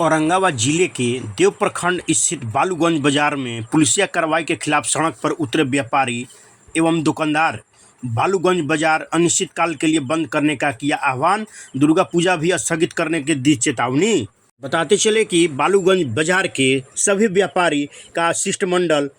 औरंगाबाद जिले के देव प्रखंड स्थित बालूगंज बाजार में पुलिसिया कार्रवाई के खिलाफ सड़क पर उतरे व्यापारी एवं दुकानदार बालूगंज बाजार अनिश्चितकाल के लिए बंद करने का किया आह्वान। दुर्गा पूजा भी स्थगित करने की दी चेतावनी। बताते चले कि बालूगंज बाजार के सभी व्यापारी का शिष्टमंडल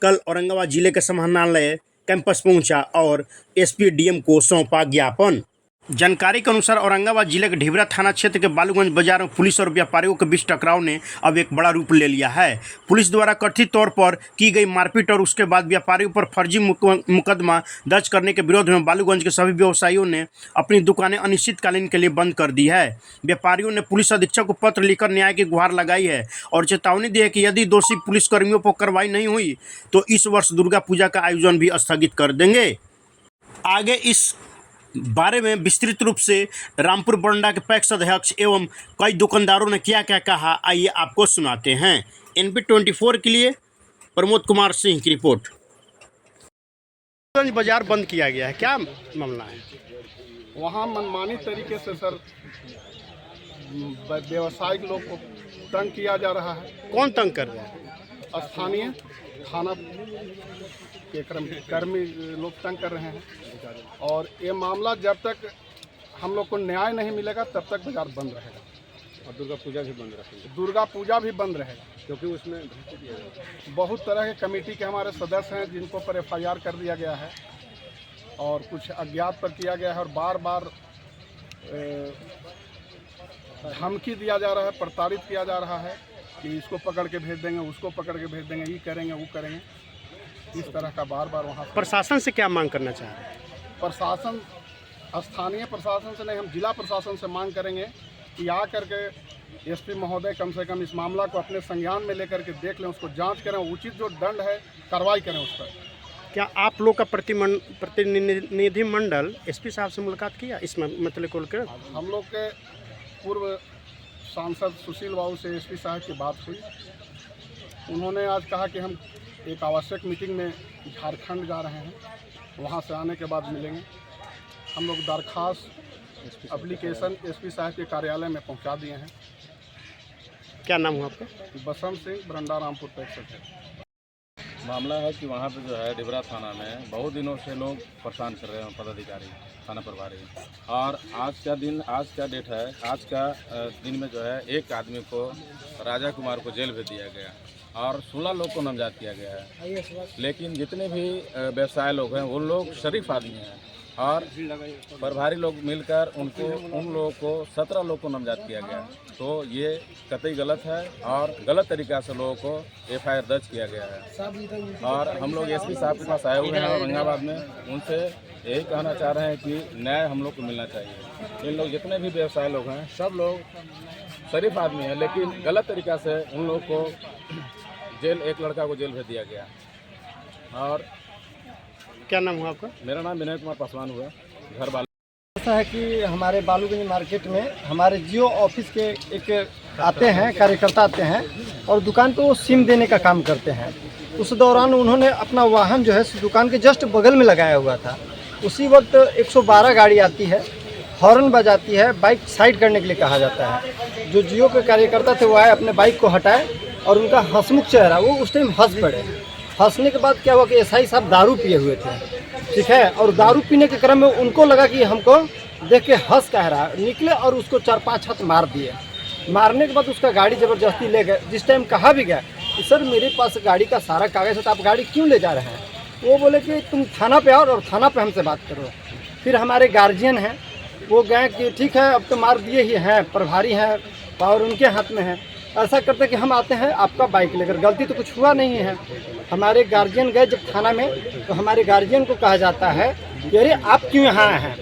कल औरंगाबाद जिले के समाहरणालय कैंपस पहुंचा और एसपी डीएम को सौंपा ज्ञापन। जानकारी के अनुसार औरंगाबाद जिले के ढिबरा थाना क्षेत्र के बालूगंज बाजार में पुलिस और व्यापारियों के बीच टकराव ने अब एक बड़ा रूप ले लिया है। पुलिस द्वारा कथित तौर पर की गई मारपीट और उसके बाद व्यापारियों पर फर्जी मुकदमा दर्ज करने के विरोध में बालूगंज के सभी व्यवसायियों ने अपनी दुकानें अनिश्चितकालीन के लिए बंद कर दी है। व्यापारियों ने पुलिस अधीक्षक को पत्र लिखकर न्याय की गुहार लगाई है और चेतावनी दी है कि यदि दोषी पुलिसकर्मियों पर कार्रवाई नहीं हुई तो इस वर्ष दुर्गा पूजा का आयोजन भी स्थगित कर देंगे। आगे इस बारे में विस्तृत रूप से रामपुर बरंडा के पैक्स अध्यक्ष एवं कई दुकानदारों ने क्या क्या कहा, आइए आपको सुनाते हैं। NP24 के लिए प्रमोद कुमार सिंह की रिपोर्ट। बाजार बंद किया गया है, क्या मामला है? वहाँ मनमानी तरीके से सर व्यवसायिक लोग को तंग किया जा रहा है। कौन तंग कर रहे हैं? स्थानीय थाना के कर्मी लोग तंग कर रहे हैं और ये मामला जब तक हम लोग को न्याय नहीं मिलेगा तब तक बाजार बंद रहेगा और दुर्गा पूजा भी बंद रखेंगे। दुर्गा पूजा भी बंद रहेगा क्योंकि उसमें बहुत तरह के कमेटी के हमारे सदस्य हैं जिनको पर FIR कर दिया गया है और कुछ अज्ञात पर किया गया है और बार बार धमकी दिया जा रहा है, प्रताड़ित किया जा रहा है कि इसको पकड़ के भेज देंगे, उसको पकड़ के भेज देंगे, ये करेंगे वो करेंगे। इस तरह का बार बार वहाँ प्रशासन से क्या मांग करना चाह रहे हैं? प्रशासन, स्थानीय प्रशासन से नहीं, हम जिला प्रशासन से मांग करेंगे कि आ करके SP महोदय कम से कम इस मामला को अपने संज्ञान में लेकर के देख लें, उसको जांच करें, उचित जो दंड है कार्रवाई करें उस पर। क्या आप लोग का प्रतिनिधि मंडल SP साहब से मुलाकात किया इस मतलब को लेकर? हम लोग के पूर्व सांसद सुशील बाबू से SP साहब की बात हुई। उन्होंने आज कहा कि हम एक आवश्यक मीटिंग में झारखंड जा रहे हैं, वहाँ से आने के बाद मिलेंगे। हम लोग दरखास्त एप्लीकेशन SP साहब के कार्यालय में पहुँचा दिए हैं। क्या नाम हुआ आपका? बसंत सिंह, बरंडा रामपुर पैक्स अध्यक्ष। मामला है कि वहाँ पे जो है ढिबरा थाना में बहुत दिनों से लोग परेशान कर रहे हैं, पदाधिकारी, थाना प्रभारी। और आज का डेट है, आज का दिन में जो है एक आदमी को, राजा कुमार को जेल भेज दिया गया और 16 लोग को नामजद किया गया है। लेकिन जितने भी व्यवसाय लोग हैं वो लोग शरीफ आदमी हैं और प्रभारी लोग मिलकर उन लोगों को 17 लोग को नामजद किया गया। तो ये कतई गलत है और गलत तरीक़ा से लोगों को FIR दर्ज किया गया है। और हम लोग SP साहब के पास आए हुए हैं औरंगाबाद में, उनसे यही कहना चाह रहे हैं कि न्याय हम लोग को मिलना चाहिए। इन लोग जितने भी व्यवसाय लोग हैं सब लोग शरीफ आदमी हैं, लेकिन गलत तरीक़ा से उन लोग को जेल, एक लड़का को जेल भेज दिया गया। और क्या नाम हुआ आपका? मेरा नाम विनय कुमार पासवान हुआ, घर वाले। ऐसा है कि हमारे बालूगंज मार्केट में हमारे जियो ऑफिस के एक आते हैं, कार्यकर्ता आते हैं और दुकान पे वो सिम देने का काम करते हैं। उस दौरान उन्होंने अपना वाहन जो है दुकान के जस्ट बगल में लगाया हुआ था। उसी वक्त 112 गाड़ी आती है, हॉर्न बजाती है, बाइक साइड करने के लिए कहा जाता है। जो जियो के कार्यकर्ता थे वो आए, अपने बाइक को हटाए और उनका हंसमुख चेहरा, वो उस टाइम हंस पड़े। हंसने के बाद क्या हुआ कि SI साहब दारू पिए हुए थे, ठीक है, और दारू पीने के क्रम में उनको लगा कि हमको देख के हंस कह रहा है, निकले और उसको 4-5 हाथ मार दिए। मारने के बाद उसका गाड़ी ज़बरदस्ती ले गए। जिस टाइम कहा भी गया कि सर मेरे पास गाड़ी का सारा कागज़ है तो आप गाड़ी क्यों ले जा रहे हैं, वो बोले कि तुम थाना पे आओ और थाना पे हमसे बात करो। फिर हमारे गार्जियन हैं, वो गए कि ठीक है अब तो मार दिए ही हैं, प्रभारी हैं, पावर उनके हाथ में है, ऐसा करते कि हम आते हैं आपका बाइक लेकर, गलती तो कुछ हुआ नहीं है। हमारे गार्जियन गए जब थाना में तो हमारे गार्जियन को कहा जाता है कि अरे आप क्यों यहाँ आए हैं,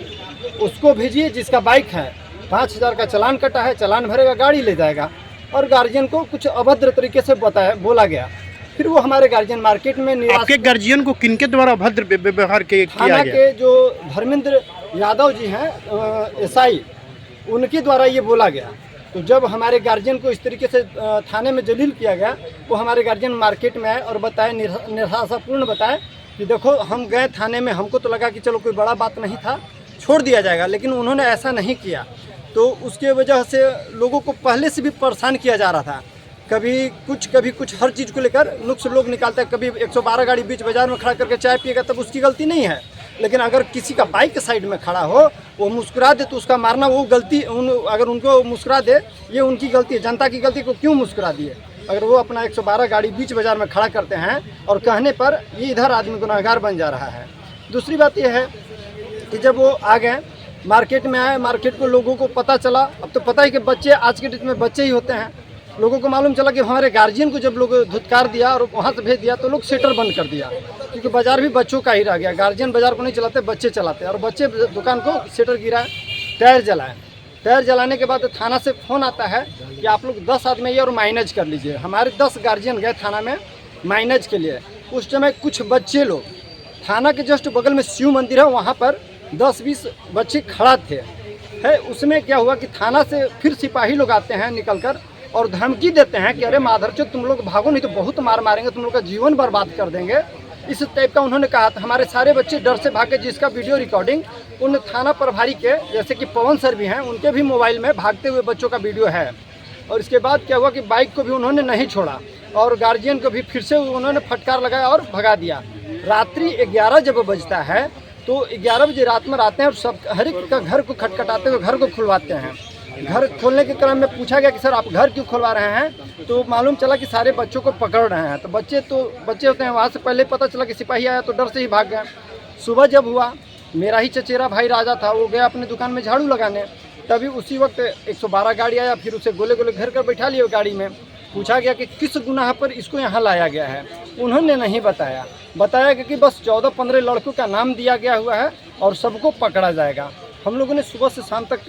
उसको भेजिए जिसका बाइक है, 5000 का चालान कटा है, चालान भरेगा, गाड़ी ले जाएगा। और गार्जियन को कुछ अभद्र तरीके से बोला गया। फिर वो हमारे गार्जियन मार्केट में आपके गार्जियन को किनके द्वारा अभद्र व्यवहार किया गया? थाना के जो धर्मेंद्र यादव जी हैं SI, उनके द्वारा ये बोला गया। तो जब हमारे गार्जियन को इस तरीके से थाने में जलील किया गया, वो हमारे गार्जियन मार्केट में आए और बताए, निराशापूर्ण बताए कि देखो हम गए थाने में, हमको तो लगा कि चलो कोई बड़ा बात नहीं था, छोड़ दिया जाएगा, लेकिन उन्होंने ऐसा नहीं किया। तो उसके वजह से लोगों को पहले से भी परेशान किया जा रहा था। कभी कुछ हर चीज़ को लेकर नुक्स लोग निकालते हैं। कभी 112 गाड़ी बीच बाजार में खड़ा करके चाय पिएगा तब उसकी गलती नहीं है, लेकिन अगर किसी का बाइक के साइड में खड़ा हो, वो मुस्कुरा दे तो उसका मारना वो गलती अगर उनको मुस्कुरा दे ये उनकी गलती है। जनता की गलती को क्यों मुस्कुरा दिए? अगर वो अपना 112 गाड़ी बीच बाजार में खड़ा करते हैं और कहने पर ये इधर आदमी गुनहगार बन जा रहा है। दूसरी बात यह है कि जब वो आ गए मार्केट में आए, मार्केट को लोगों को पता चला। अब तो पता है कि बच्चे आज के डेट में बच्चे ही होते हैं। लोगों को मालूम चला कि हमारे गार्जियन को जब लोग धुतकार दिया और वहाँ से भेज दिया तो लोग शटर बंद कर दिया, क्योंकि बाज़ार भी बच्चों का ही रह गया। गार्जियन बाज़ार को नहीं चलाते, बच्चे चलाते, और बच्चे दुकान को शटर गिराए, टायर जलाए। टायर जलाने के बाद थाना से फ़ोन आता है कि आप लोग 10 आदमी ये और माइनेज कर लीजिए। हमारे 10 गार्जियन गए थाना में माइनेज के लिए। उस समय कुछ बच्चे लोग थाना के जस्ट बगल में शिव मंदिर है, वहाँ पर 10-20 बच्चे खड़ा थे। उसमें क्या हुआ कि थाना से फिर सिपाही लोग आते हैं निकल कर और धमकी देते हैं कि अरे माधरचोद तुम लोग भागो, नहीं तो बहुत मार मारेंगे, तुम लोग का जीवन बर्बाद कर देंगे। इस टाइप का उन्होंने कहा था। हमारे सारे बच्चे डर से भागे, जिसका वीडियो रिकॉर्डिंग उन थाना प्रभारी के जैसे कि पवन सर भी हैं, उनके भी मोबाइल में भागते हुए बच्चों का वीडियो है। और इसके बाद क्या हुआ कि बाइक को भी उन्होंने नहीं छोड़ा और गार्जियन को भी फिर से उन्होंने फटकार लगाया और भगा दिया। रात्रि 11 जब बजता है तो 11 बजे रात में आते हैं और सब हर एक का घर को खटखटाते हुए घर को खुलवाते हैं। घर खोलने के क्रम में पूछा गया कि सर आप घर क्यों खुलवा रहे हैं, तो मालूम चला कि सारे बच्चों को पकड़ रहे हैं। तो बच्चे होते हैं, वहाँ से पहले पता चला कि सिपाही आया तो डर से ही भाग गए। सुबह जब हुआ, मेरा ही चचेरा भाई राजा था, वो गया अपनी दुकान में झाड़ू लगाने, तभी उसी वक्त 112 गाड़ी आया, फिर उसे गोले गोले घर कर बैठा लिया गाड़ी में। पूछा गया कि किस गुनाह पर इसको यहाँ लाया गया है, उन्होंने नहीं बताया गया कि बस 14-15 लड़कों का नाम दिया गया हुआ है और सबको पकड़ा जाएगा। हम लोगों ने सुबह से शाम तक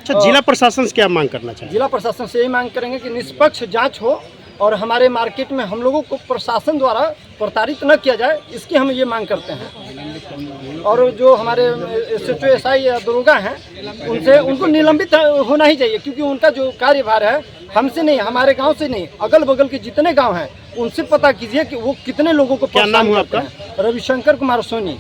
जिला प्रशासन से क्या मांग करना चाहिए? जिला प्रशासन से यही मांग करेंगे कि निष्पक्ष जांच हो और हमारे मार्केट में हम लोगों को प्रशासन द्वारा प्रताड़ित न किया जाए, इसकी हम ये मांग करते हैं। और जो हमारे SHO SI या दरोगा हैं उनको निलंबित होना ही चाहिए, क्योंकि उनका जो कार्यभार है हमसे नहीं, हमारे गांव से नहीं, अगल बगल के जितने गांव हैं उनसे पता कीजिए कि वो कितने लोगों को। क्या नाम हुआ आपका? रविशंकर कुमार सोनी।